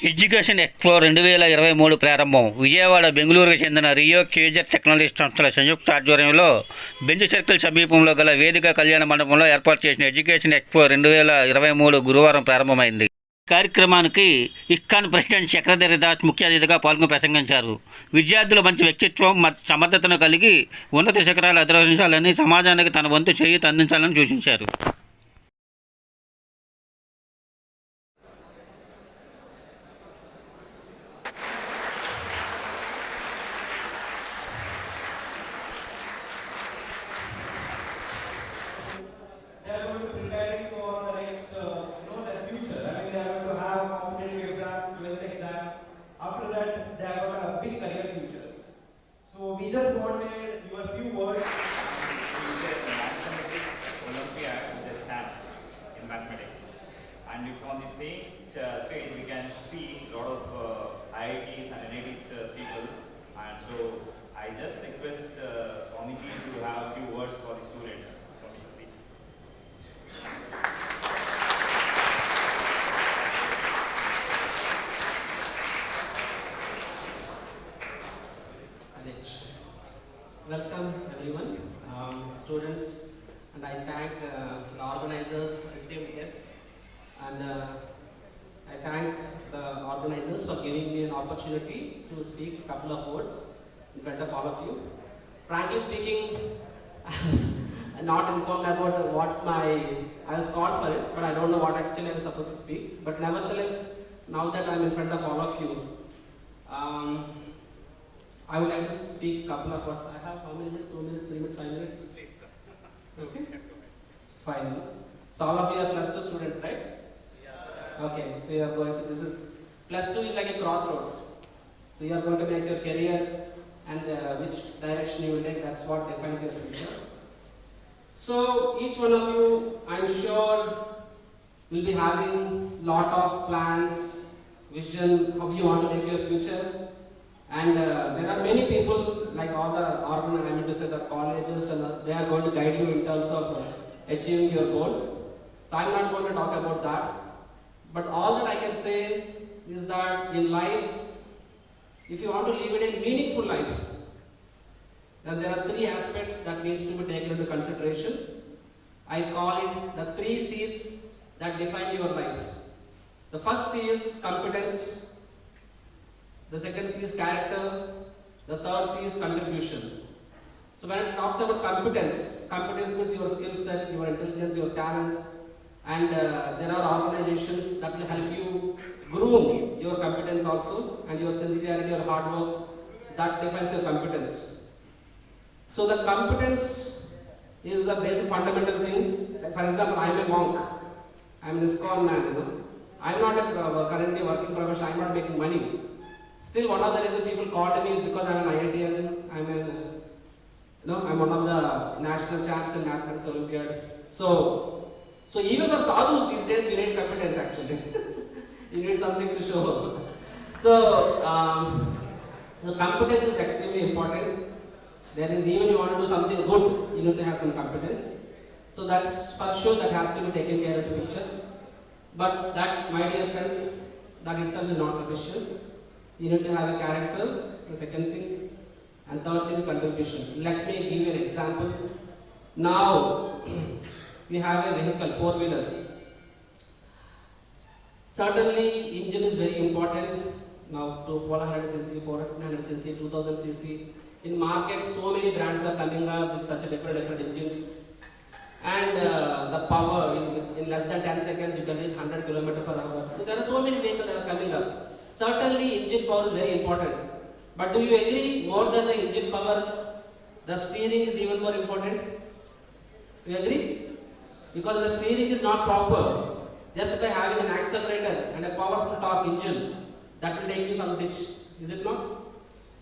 Education expo 2023 ప్రారంభం. విజయవాడ, బెంగళూరుకు చెందిన రియో క్యూజర్ టెక్నాలజీ సంస్థల సంయుక్త ఆధ్వర్యంలో బెంజ్ సర్కిల్ సమీపంలో గల వేదిక కళ్యాణ మండపంలో ఏర్పాటు చేసిన ఎడ్యుకేషన్ ఎక్స్పో 2023 గురువారం ప్రారంభమైంది. కార్యక్రమానికి ఇస్కాన్ ప్రెసిడెంట్ చక్రధర్ దాస్ ముఖ్య అతిథిగా పాల్గొని ప్రసంగించారు. విద్యార్థులు మంచి వ్యక్తిత్వం, సమర్థతను కలిగి ఉన్నత శిఖరాలు అధిరోహించాలని, సమాజానికి తన వంతు చేయూత అందించాలని సూచించారు. They are going to preparing for the next, the future. I mean, they are going to have competitive exams, 12th exams. After that, they have got a big career futures. So we just wanted your few words. The mathematics Olympiad is a champ in mathematics, and if on the same stage we can see a lot of IITs and NITs people, and so I just request Swamiji to have a few words for the students. Please. Welcome everyone, students, and I thank the organizers, esteemed guests, and I thank the organizers for giving me an opportunity to speak a couple of words in front of all of you. Frankly speaking, I was not informed about I was called for it, but I don't know what actually I was supposed to speak. But nevertheless, now that I'm in front of all of you, I would like to speak a couple of words. I have how many minutes? 2 minutes, 3 minutes, 5 minutes? Please, sir. Okay. Fine. So all of you are +2 students, right? Yeah. Okay. So you are going to, +2 is like a crossroads. So you are going to make your career, and which direction you will take, that's what defines your future. So each one of you, I'm sure, will be having lot of plans, vision, how you want to make your future. And there are many people, like all the the colleges, and they are going to guide you in terms of achieving your goals. So I'm not going to talk about that. But all that I can say is that in life, if you want to live a meaningful life, then there are 3 aspects that needs to be taken into consideration. I call it the 3 C's that define your life. The first C is competence. The second C is character. The third C is contribution. So when it talks about competence means your skill set, your intelligence, your talent, and there are organizations that will help you groom your competence also, and your sincerity, your hard work, that defines your competence. So the competence is the basic fundamental thing. Like for example, I am a monk, I am an ISKCON man, I am not currently working profession, I am not making money. Still, one of the reasons people call to me is because I am an IITian, I am one of the national champs in mathematics Olympiad. So even for sadhus these days, you need competence actually. You need something to show. So the competence is extremely important. There is, even you want to do something good, you need to have some competence. So that's for sure, that has to be taken care of the picture. But that, my dear friends, that itself is not sufficient. You need to have a character, the second thing, and third thing, contribution. Let me give you an example. Now, we have a vehicle, 4-wheeler. Certainly, engine is very important. Now, to 1200cc, 400cc, 2000cc. In market, so many brands are coming up with such a different engines. And the power, in less than 10 seconds, you can reach 100 km/h. So there are so many vehicles that are coming up. Certainly, engine power is very important. But do you agree, more than the engine power, the steering is even more important? Do you agree? Because the steering is not proper. Just by having an accelerator and a powerful torque engine, that will take you some ditch. Is it not?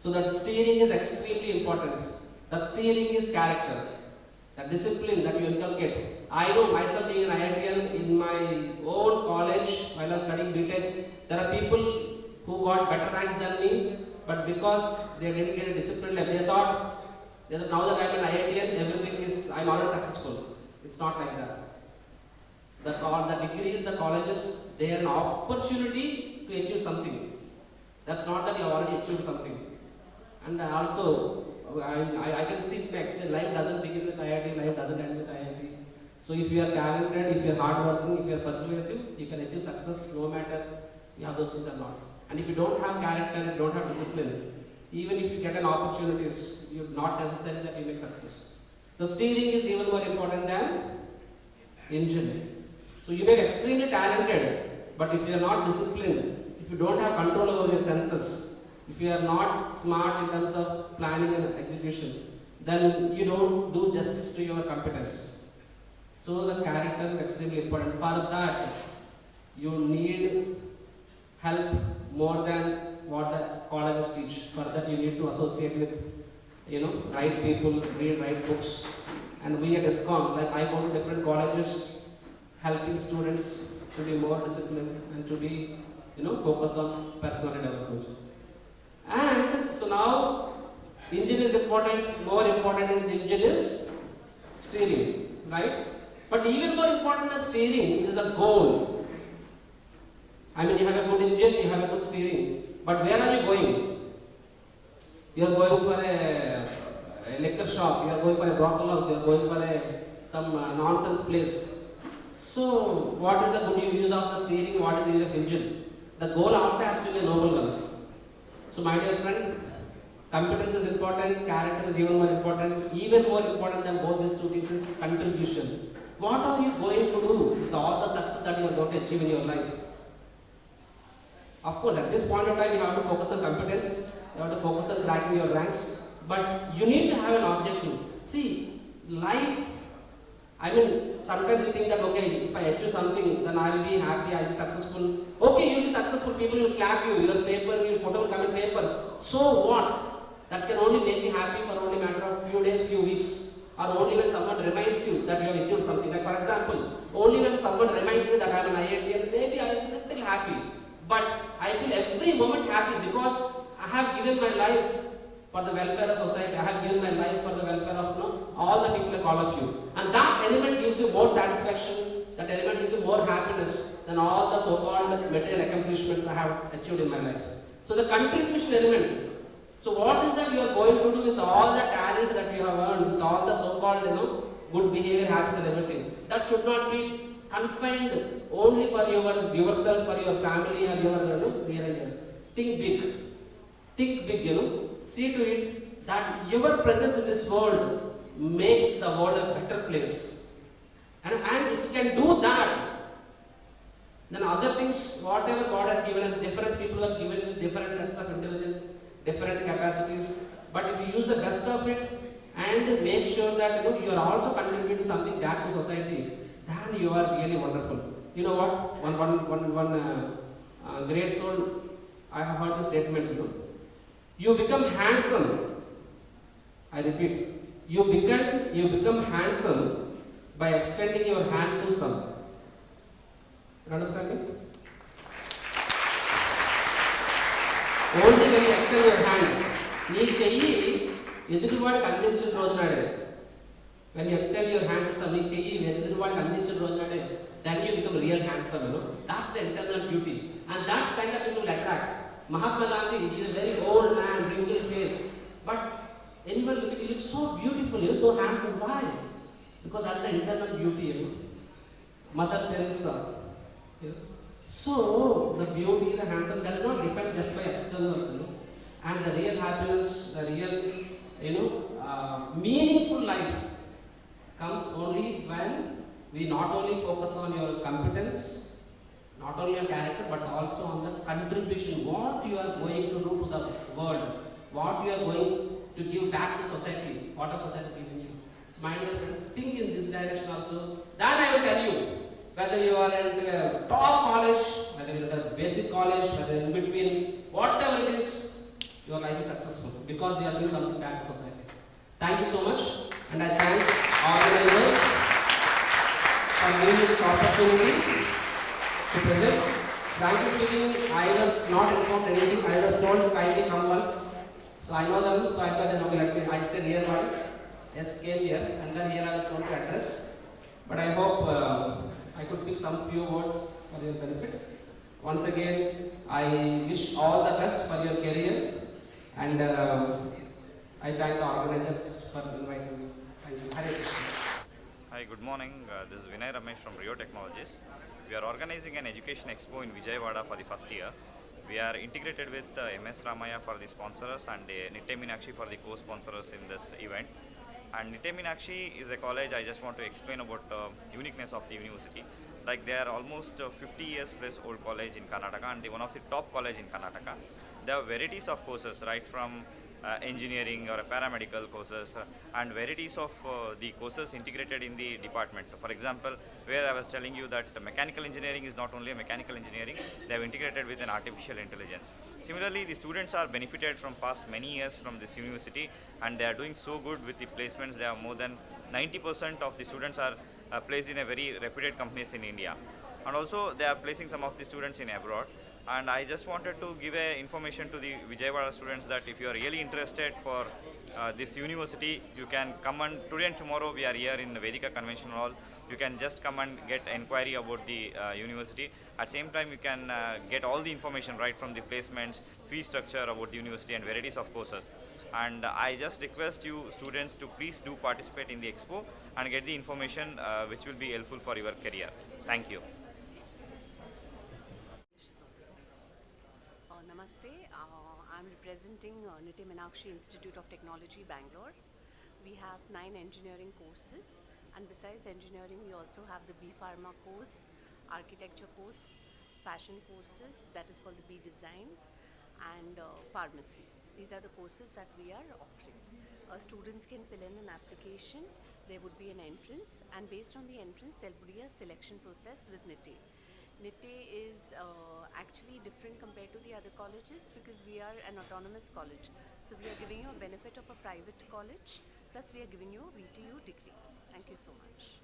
So that steering is extremely important. That steering is character. The discipline that you inculcate. I know myself being an IITian, in my own college, while I was studying BTech, there are people who got better ranks than me, but because they dedicated discipline, they thought that now that I am an IITian, I am already successful. It's not like that. The degrees, the colleges, they are an opportunity to achieve something. That's not that you have already achieved something. And also, I can see next, life doesn't begin with IIT, life doesn't end with IIT. So if you are talented, if you are hardworking, if you are persuasive, you can achieve success no matter you have those things or not. And if you don't have character, you don't have discipline, even if you get an opportunities, you're not necessarily that you make success. The steering is even more important than engine. So you may be extremely talented, but if you are not disciplined, if you don't have control over your senses, if you are not smart in terms of planning and execution, then you don't do justice to your competence. So the character is extremely important. For that, you need help more than what the colleges teach. For that, you need to associate with, right people, read right books. And we at ISKCON, like I go to different colleges, helping students to be more disciplined and to be, focus on personality development. And so now, engine is important, more important in the engine is steering, right? But even more important than steering is the goal. I mean, you have a good engine, you have a good steering, but where are you going? You are going for a liquor shop, you are going for a brothel house, you are going for some nonsense place. So, what is the good use of the steering, what is the use of engine? The goal also has to be a noble one. So, my dear friends, competence is important, character is even more important. Even more important than both these two things is contribution. What are you going to do with all the success that you are going to achieve in your life? Of course, at this point of time, you have to focus on competence, you have to focus on cracking your ranks, but you need to have an objective. See, life, I mean, sometimes you think that, okay, if I achieve something, then I will be happy, I will be successful. Okay, you will be successful, people will clap you, your paper, your photo will come in papers. So what? That can only make you happy for only a matter of few days, few weeks, or only when someone reminds you that you have achieved something. Like for example, only when someone reminds me that I am an IIT, maybe I will feel happy. But I feel every moment happy because I have given my life for the welfare of society. I have given my life for the welfare of all the people like all of you. And that element gives you more satisfaction, that element gives you more happiness than all the so-called material accomplishments I have achieved in my life. So the contribution element. So what is that you are going to do with all the talent that you have earned, with all the so-called good behavior, habits and everything? That should not be confined only for yourself, for your family or your near and dear. Think big. Think big, See to it that your presence in this world makes the world a better place. And if you can do that, then other things, whatever God has given us, different people have given us different sets of intelligence, different capacities. But if you use the best of it and make sure that you are also contributing something back to society, then you are really wonderful. You know what? One great soul, I have heard this statement. You become handsome. I repeat, you become handsome by extending your hand to some. You understand me? Only when you extend your hand, నీ చెయ్యి ఎదుటివాడికి అందించిన రోజునాడే. When you extend your hand to some, నీ చెయ్యి ఎదుటివాడికి అందించిన రోజునాడే, then you become real handsome. That's the internal beauty, and that's kind of people will attract. Mahatma Gandhi, he is a very old man, wrinkled face, but anyone look at him, he looks so beautiful, so handsome. Why? Because that's the internal beauty. Mother Teresa. So the beauty, the handsome, does not depend just by externals. And the real happiness, the real, meaningful life comes only when we not only focus on your competence, not only on character, but also on the contribution, what you are going to do to the world, what you are going to give back to society, what a society is giving you. So my dear friends, think in this direction also. Then I will tell you, whether you are in a top college, whether you are in a basic college, whether in between, whatever it is, your life is successful because you are doing something back to society. Thank you so much, and I thank organizers for giving me this opportunity to present. Frankly speaking, I was not informed anything. I was told to kindly come once. So I know them, so I thought that okay, I stayed nearby. Just came here, and then here I was told to address. But I hope I could speak some few words for your benefit. Once again, I wish all the best for your career, and I thank the organizers for inviting me. Thank you. Hare Krishna. Hi, good morning. This is Vinay Ramesh from Rio Technologies. We are organizing an education expo in Vijayawada for the first year. We are integrated with MS Ramaya for the sponsors and Nitte Meenakshi for the co-sponsors in this event. And Nitte Meenakshi is a college. I just want to explain about uniqueness of the university. Like they are almost 50 years plus old college in Karnataka and one of the top college in Karnataka. There are varieties of courses right from engineering or paramedical courses and varieties of the courses integrated in the department. For example, where I was telling you that mechanical engineering is not only a mechanical engineering, they have integrated with an artificial intelligence. Similarly, the students are benefited from past many years from this university and they are doing so good with the placements. They are more than 90% of the students are placed in a very reputed companies in India. And also they are placing some of the students in abroad. And I just wanted to give a information to the Vijayawada students that if you are really interested for this university, you can come, and today and tomorrow we are here in the Vedika Convention Hall. You can just come and get inquiry about the university. At the same time, you can get all the information right from the placements, fee structure about the university and varieties of courses. And I just request you students to please do participate in the expo and get the information which will be helpful for your career. Thank you. Namaste. I'm representing Nitte Meenakshi Institute of Technology, Bangalore. We have 9 engineering courses, and besides engineering, we also have the B Pharma course, architecture course, fashion courses, that is called the B Design, and pharmacy. These are the courses that we are offering. Students can fill in an application, there would be an entrance, and based on the entrance, there would be a selection process with Nitte. Nitte is actually different compared to the other colleges because we are an autonomous college. So we are giving you a benefit of a private college, plus we are giving you a VTU degree. Thank you so much.